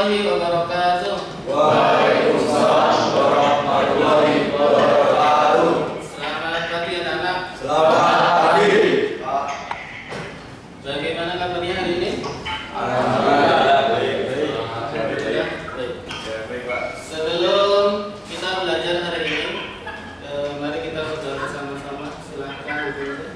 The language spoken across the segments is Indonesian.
warahmatullahi wabarakatuh. Waalaikumsalam warahmatullahi wabarakatuh. Selamat pagi anak-anak. Selamat pagi. Bagaimana kabarnya hari ini? Alhamdulillah baik. Sebelum kita belajar hari ini, mari kita berdoa bersama-sama. Silahkan duduk.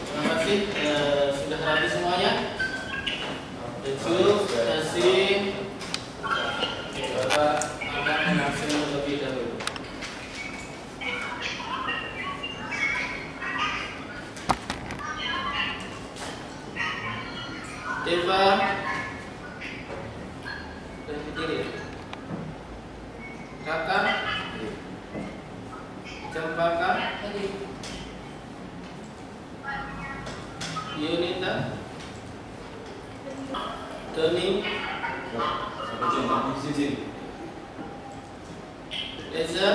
Terima kasih. Sudah rapi semuanya? Tujuh, kasih. Bapak akan mengaksi terlebih dahulu. Deva dan berdiri. Kakak Cempaka Yunita Doni Reza.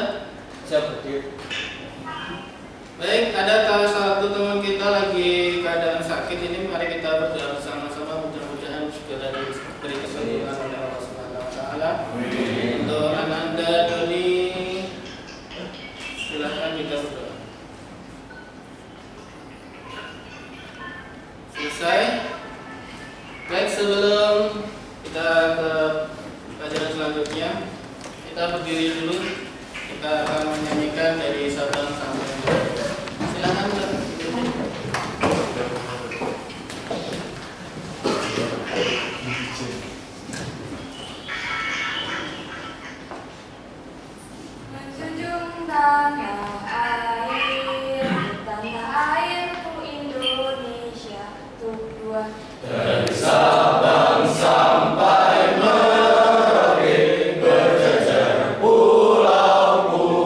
Baik, ada salah satu teman kita lagi keadaan sakit ini, mari kita berdoa bersama-sama, mudah-mudahan segera diberi kesembuhan oleh Allah Subhanahu wa taala. Untuk Ananda Doni, silahkan kita berdoa. Selesai. Baik, sebelum kita ke pelajaran selanjutnya, kita berdiri dulu. Kita akan menyanyikan dari Sabang sampai Merauke. Silakan. Menjunjung tanah air, tanah airku Indonesia, Tuhan. Dari Sabang sampai Merauke berjejer pulau-pulau.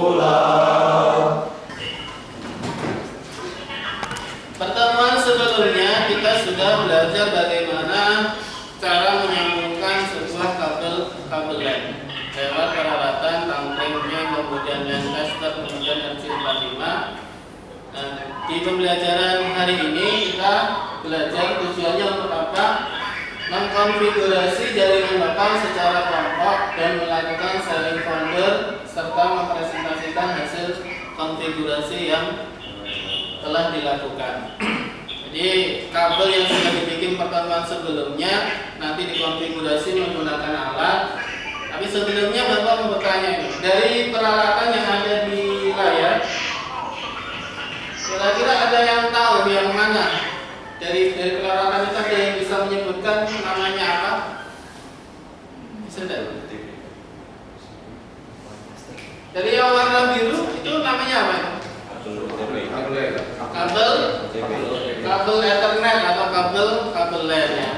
Pertemuan sebelumnya kita sudah belajar bagaimana cara menyambungkan sebuah kabel LAN lewat peralatan tangkringnya, kemudian LAN tester, kemudian MC45. Di pembelajaran hari ini kita belajar tujuannya untuk apa? Mengkonfigurasi jaringan lokal secara kelompok dan melakukan sharing folder serta mempresentasikan hasil konfigurasi yang telah dilakukan. Jadi kabel yang sudah dibikin pertemuan sebelumnya nanti dikonfigurasi menggunakan alat. Tapi sebelumnya Bapak mau bertanya ini, dari peralatan yang ada di layar, kira-kira ada yang tahu yang mana? Dari peralatan itu ada yang bisa menyebutkan namanya apa? Bisa tidak? Dari yang warna biru itu namanya apa? Kabel Ethernet atau kabel LAN ya.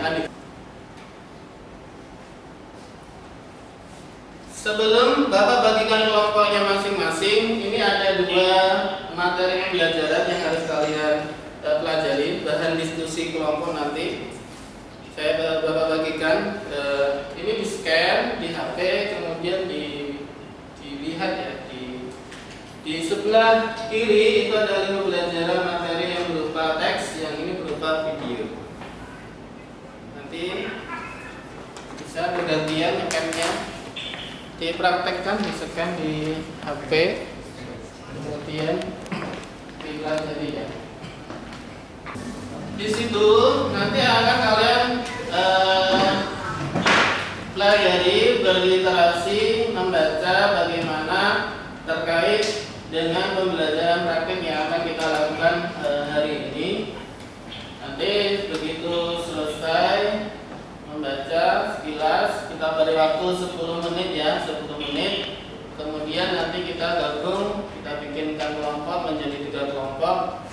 Sebelum Bapak bagikan kelompoknya masing-masing, ini ada dua materi pembelajaran yang harus kalian pelajari, bahan diskusi kelompok nanti. Saya Bapak bagikan, ini di scan di HP, kemudian dilihat ya di sebelah kiri itu ada 5 pembelajaran materi yang berupa teks, yang ini berupa video. Nanti bisa bergantian nyekannya, dipraktekkan, di-scan di HP, kemudian dipelajari ya. Di situ nanti akan kalian pelajari, berliterasi, membaca bagaimana terkait dengan pembelajaran praktik yang akan kita lakukan hari ini. Nanti begitu selesai membaca sekilas, kita beri waktu 10 menit ya, 10 menit. Kemudian nanti kita gabung, kita bikinkan kelompok menjadi 3 kelompok.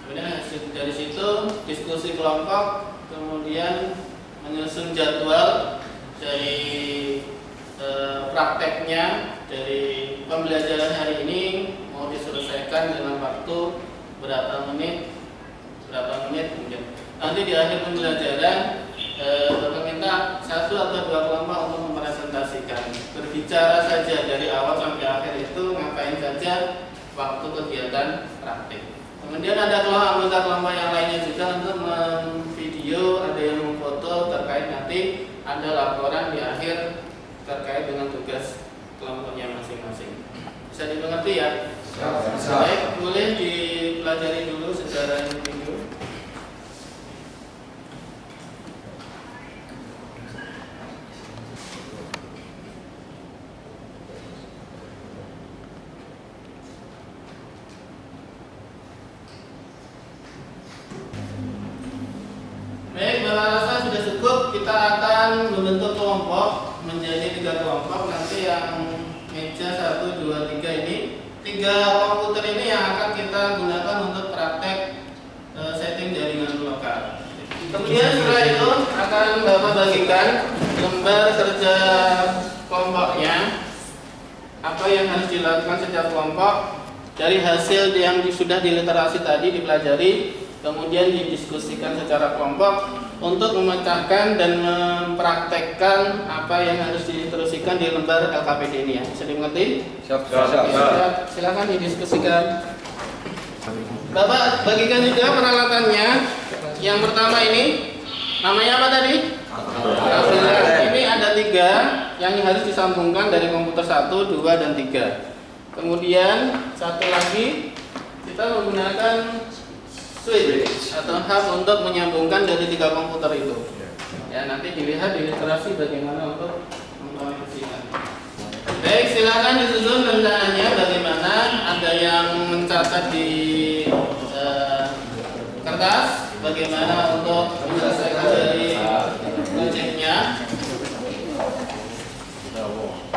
Kemudian dari situ diskusi kelompok, kemudian menyusun jadwal dari prakteknya, dari pembelajaran hari ini mau diselesaikan dengan waktu berapa menit mungkin. Nanti di akhir pembelajaran Bapak minta 1 atau 2 kelompok untuk mempresentasikan berbicara saja dari awal sampai akhir itu ngapain saja waktu kegiatan praktik. Kemudian ada anggota kelompok yang lainnya juga untuk memvideo, ada yang memfoto terkait nanti ada laporan di akhir terkait dengan tugas kelompoknya masing-masing. Bisa dimengerti ya? Bisa. Baik, boleh dipelajari dulu secara individu. Baik, Bapak rasa sudah cukup. Kita akan membentuk kelompok menjadi 3 kelompok. Nanti yang meja 1, 2, 3 ini 3 komputer ini yang akan kita gunakan untuk praktek setting jaringan lokal. Kemudian setelah itu akan Bapak bagikan lembar kerja kelompoknya, apa yang harus dilakukan setiap kelompok dari hasil yang sudah diliterasi tadi dipelajari, kemudian didiskusikan secara kelompok untuk memecahkan dan mempraktekkan apa yang harus diteruskan di lembar LKPD ini ya. Bisa dimengerti? Siap. Silakan didiskusikan. Bapak bagikan juga peralatannya. Yang pertama ini namanya apa tadi? Kabel. Ini ada 3 yang harus disambungkan dari komputer 1, 2, dan 3. Kemudian satu lagi kita menggunakan switch atau hub untuk menyambungkan dari 3 komputer itu. Ya, nanti dilihat di literasi bagaimana untuk mengkoneksikan. Baik, silakan disusun rencananya bagaimana. Ada yang mencatat di kertas bagaimana untuk menyelesaikan dari proyeknya.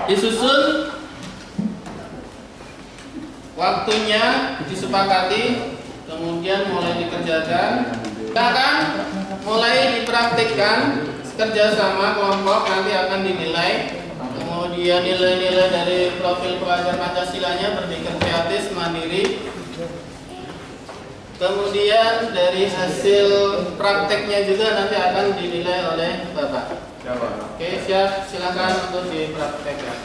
Disusun, waktunya disepakati, kemudian mulai dikerjakan. Kita akan mulai dipraktikkan kerjasama kelompok, nanti akan dinilai. Kemudian nilai-nilai dari profil pelajar Pancasilanya berpikir kreatif, mandiri. Kemudian dari hasil prakteknya juga nanti akan dinilai oleh Bapak. Oke, siap. Silakan untuk dipraktekkan.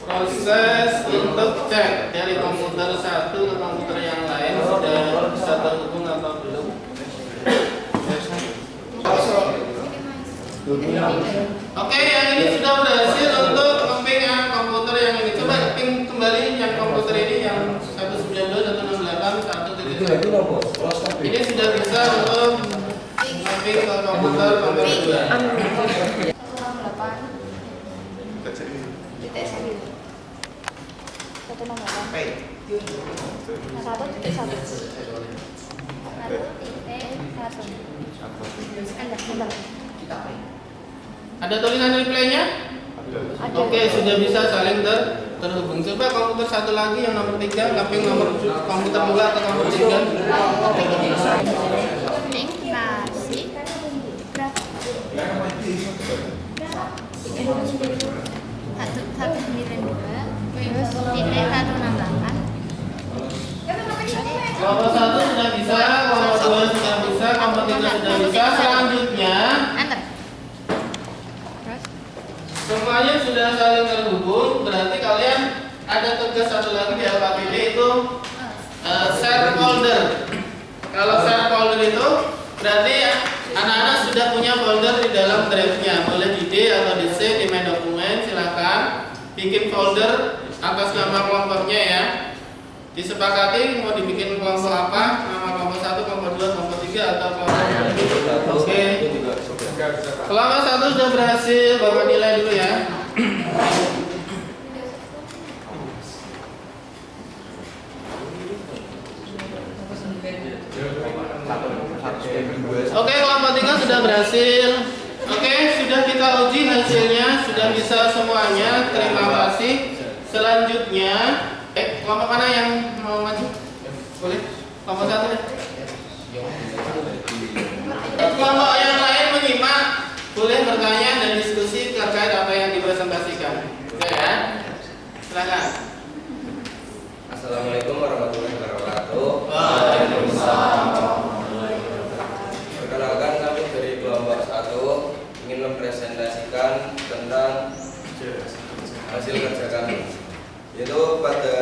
Proses untuk cek dari komputer 1 ke komputer yang lain sudah bisa terhubung atau belum? Oke, yang ini sudah berhasil untuk nge-ping yang komputer yang ini. Coba ping kembali yang komputer ini yang 192.168.1.1. Ini sudah bisa untuk nge-ping ke komputer nomor 2. Ada tulisan replaynya? Oke, sudah bisa saling terhubung. Coba komputer 1 lagi yang nomor 3, nge-ping nomor komputer 2 atau komputer 3. Kelompok 1 sudah bisa, kelompok 2 sudah bisa, kelompok 3 sudah bisa. Selanjutnya semuanya sudah saling terhubung, berarti kalian ada tugas satu lagi di LKPD itu share folder. Kalau share folder itu berarti ya, anak-anak sudah punya folder di dalam drive-nya, boleh di D atau di C di main dokumen, silakan bikin folder atas nama kelompoknya ya. Disepakati mau dibikin kelompok apa, nama kelompok 1, kelompok 2, kelompok 3 atau kelompok. Oke. Kelompok 1 sudah berhasil, Bapak nilai dulu ya. Oke, kelompok 3 sudah berhasil. Oke, sudah kita uji hasilnya, sudah bisa semuanya. Terima kasih. Selanjutnya, kelompok mana yang mau maju? Boleh? Kelompok 1 deh. bertanya dan diskusi terkait apa yang dipresentasikan. Oke ya, silakan. Assalamualaikum warahmatullahi wabarakatuh. Waalaikumsalam. Perkenalkan, kami dari kelompok 1 ingin mempresentasikan tentang hasil kerja kami. Yaitu pada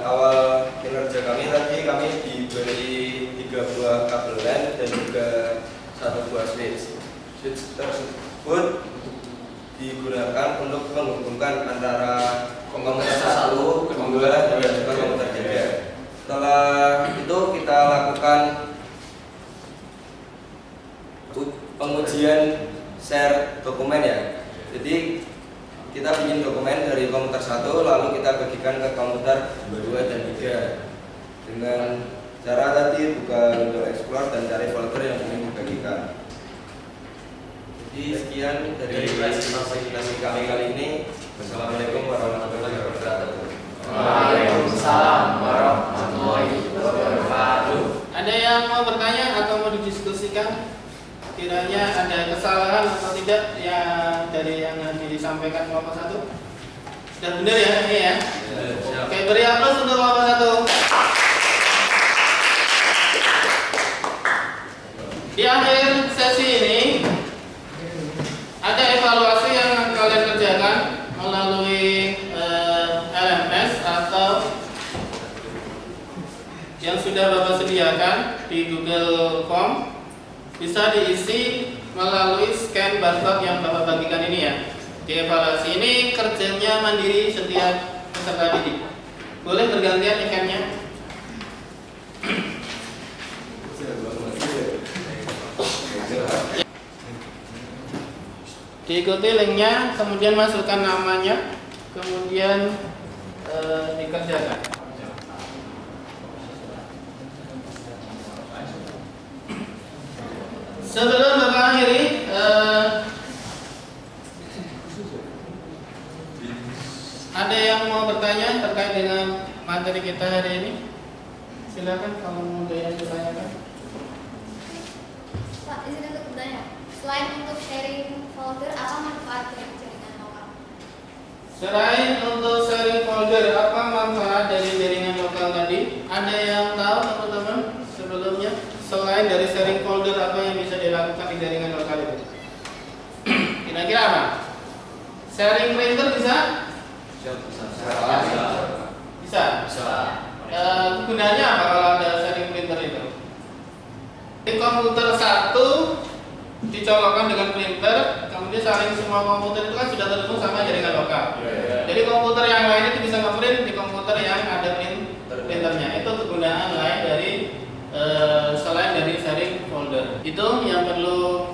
awal kinerja kami tadi kami diberi 3 buah kabel LAN dan juga 1 buah switch. Switch tersebut digunakan untuk menghubungkan antara komputer 1, 2, dan juga komputer 3. Setelah itu kita lakukan pengujian share dokumen ya. Jadi kita bikin dokumen dari komputer 1 lalu kita bagikan ke komputer 2 dan 3 dengan cara tadi buka Windows Explorer dan cari folder yang ingin dibagikan. Jadi sekian dari presentasi kami kali ini. Wassalamualaikum warahmatullahi wabarakatuh. Waalaikumsalam warahmatullahi wabarakatuh. Ada yang mau bertanya atau mau didiskusikan? Kiranya ada kesalahan atau tidak ya dari yang disampaikan kelompok 1? Sudah benar ya ini ya? Oke, beri aplaus untuk kelompok 1. Di akhir sesi ini ada evaluasi yang kalian kerjakan melalui LMS atau yang sudah Bapak sediakan di Google Form. Bisa diisi melalui scan barcode yang Bapak bagikan ini ya. Di evaluasi ini kerjanya mandiri setiap peserta didik. Boleh bergantian ikannya. Diikuti linknya, kemudian masukkan namanya, kemudian dikerjakan. Sebelum Bapak akhiri, ada yang mau bertanya terkait dengan materi kita hari ini? Silakan kalau ada yang ditanyakan. Pak, izin untuk bertanya. Selain untuk sharing folder, apa manfaat dari jaringan lokal? Selain untuk sharing folder, apa manfaat dari jaringan lokal tadi? Ada yang tahu teman-teman sebelumnya? Selain dari sharing folder, apa yang bisa dilakukan di jaringan lokal itu? Kira-kira apa? Sharing printer bisa? Bisa. Gunanya apa kalau ada sharing printer itu? Di komputer 1 dicolokkan dengan printer, kemudian saling semua komputer itu kan sudah terhubung sama jaringan lokal. Jadi komputer yang lain itu bisa nge-print di komputer yang ada printernya. Itu kegunaan lain dari selain dari sharing folder. Itu yang perlu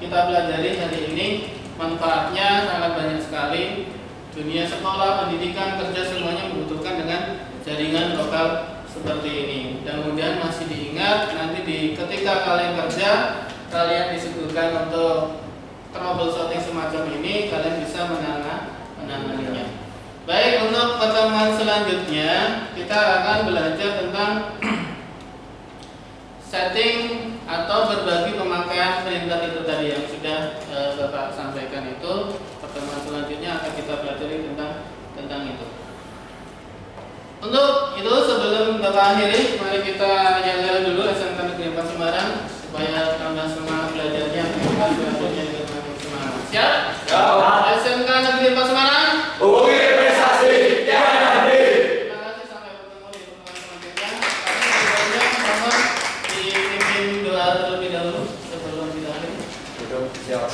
kita pelajari hari ini. Manfaatnya sangat banyak sekali. Dunia sekolah, pendidikan, kerja semuanya membutuhkan dengan jaringan lokal seperti ini. Mudah-mudahan masih diingat nanti ketika kalian kerja, kalian disuguhkan untuk troubleshooting semacam ini, kalian bisa menanganinya. Baik, untuk pertemuan selanjutnya kita akan belajar tentang setting atau berbagi pemakaian printer itu tadi yang sudah Bapak sampaikan itu. Pertemuan selanjutnya akan kita pelajari tentang itu. Untuk itu sebelum Bapak akhiri, mari kita jaga dulu SMK Negeri 4 Semarang supaya tambah semangat belajarnya. Kita selanjutnya juga semakin semangat. Siap? SMK Negeri 4 Semarang. Hubungi prestasi yang hadir. Terima kasih, sampai bertemu di pertemuan selanjutnya. Tapi sebelumnya mohon dipimpin doa terlebih dahulu sebelum kita akhiri. Siap.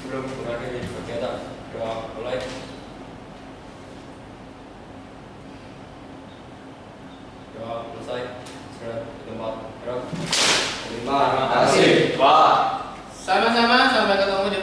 Sebelum mengakhiri kegiatan, doa mulai. Doa selesai. Segera ke tempat. Terima kasih, Pak. Sama-sama, sampai ketemu di